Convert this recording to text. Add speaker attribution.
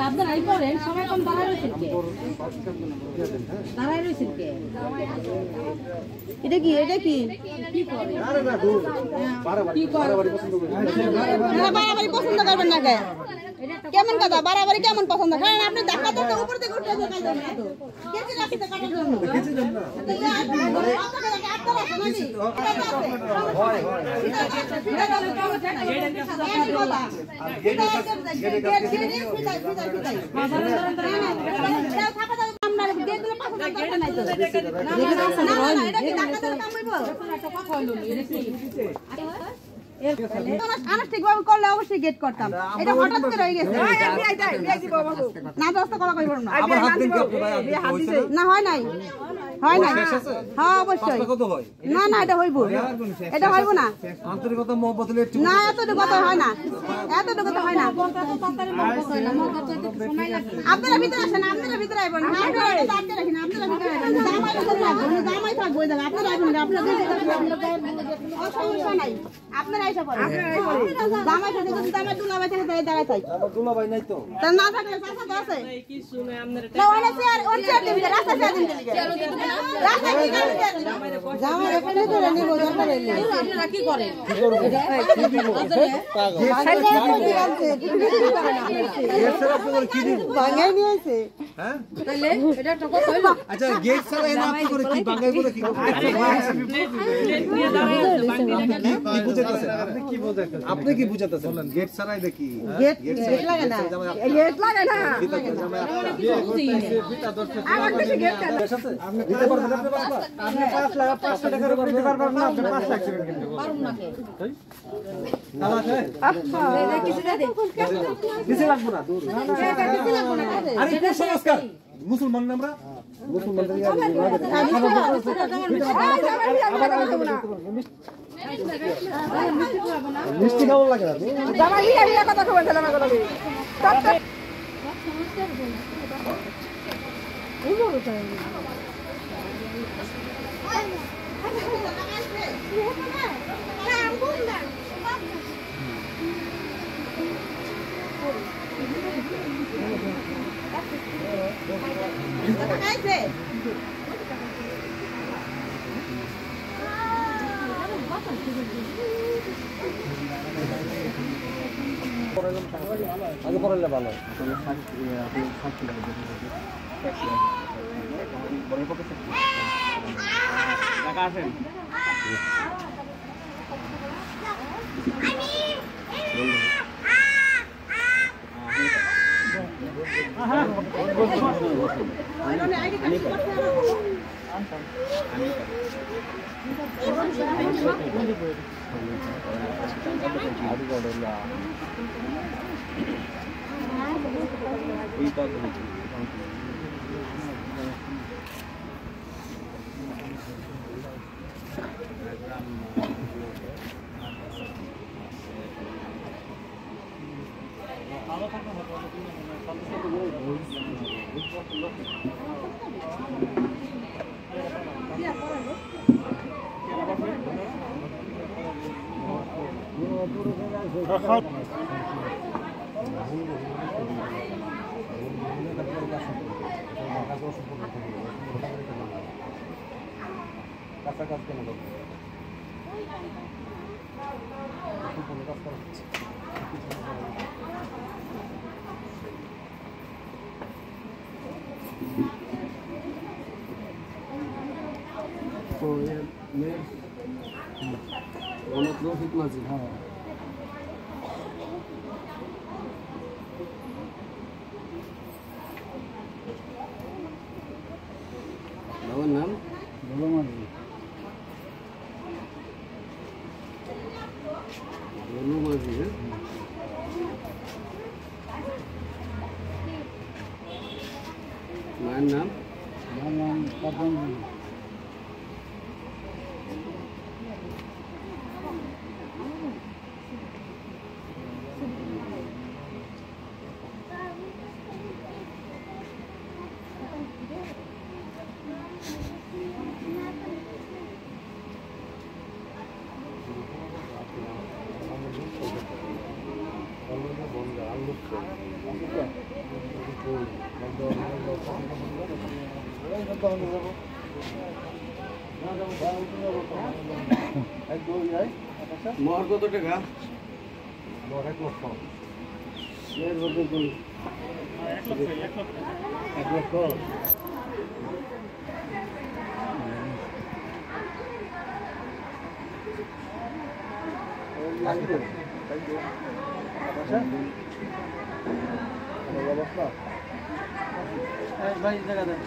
Speaker 1: আপনারাই করেন সবাই কোন দাঁড়ায় রয়েছেন কে দাঁড়ায় রয়েছেন কে এটা কি কি করে আরে না দূর বাড়াবাড়ি পছন্দ করেন না বাড়াবাড়ি পছন্দ করবেন না কে কেমন কথা বাড়াবাড়ি কেমন পছন্দ করেন আপনি দেখাতে তো উপর থেকে উঠে যাবেন না তো কেটে রাখতে কাটার জন্য কেটে দেন না হয় আনুষ্ঠানিকভাবে করলে অবশ্যই গেট করতাম এটা হঠাৎ করে হয়ে গেছে না দশটা করা কই না না হয় নাই হয় না হ্যাঁ অবশ্যই না না এটা হইব না
Speaker 2: আন্তরিকতা মহব্বত
Speaker 1: না এতটুকু তো হয় না এতটুকু তো হয় না আপনারা ভিতরে আসেন আপনারা ভিতরে আইবেন আটকে রাখেন আপনারা ভিতরে আইবেন জামাই থাকবো আপনারা আইবেন সমস্যা নাই আপনারা এসে পড়েন জামাই থাকে যদি জামাই দুলাভাই থাকে তাই দাঁড়ায় থাই
Speaker 2: দুলাভাই নাই তো
Speaker 1: তা না থাকলে চাচা তো আছে কি শুনে আপনারা না ওনা চেয়ার ওর চেয়ার দিবেন রাস্তা চেয়ার দিবেন রাস্তা কি করেন জামাই এখানে ধরে নিব দরকার হইলে আপনারা কি করেন কি দিব ভাঙাই নিয়েছে হ্যাঁ তাহলে এটা তো কত হইলো
Speaker 2: আচ্ছা গেট ছাড়া এনা আপনি করে কি ভাঙাই করে কি আপনি কি বুঝাতেছেন বলেন গেট ছাড়াই দেখি
Speaker 1: গেট লাগে না গেট লাগে না আমার কাছে গেট কেন
Speaker 2: আপনি দিতে পারবেন আপনি 5 লাখ 500 টাকা করে দিতে পারবেন না আপনি 5 লাখ দিবেন কিন্তু
Speaker 1: পারুম না কে
Speaker 2: তালা আছে
Speaker 1: আচ্ছা কিছু দে
Speaker 2: কিছু লাগবে না দূর
Speaker 1: কিছু লাগবে না
Speaker 2: আরে কি সংস্কার মুসলমান আমরা মুসলমানদের মিষ্টি খাওয়া লাগে না
Speaker 1: জামা ইয়া কথা কবেন তাহলে আমাকে লাগে
Speaker 2: আগে পড়ালে ভালো আসেন মোহর কত টাকা? মোহর 1 লক্ষ। 1 লক্ষ। ভাই জায়গা দেন।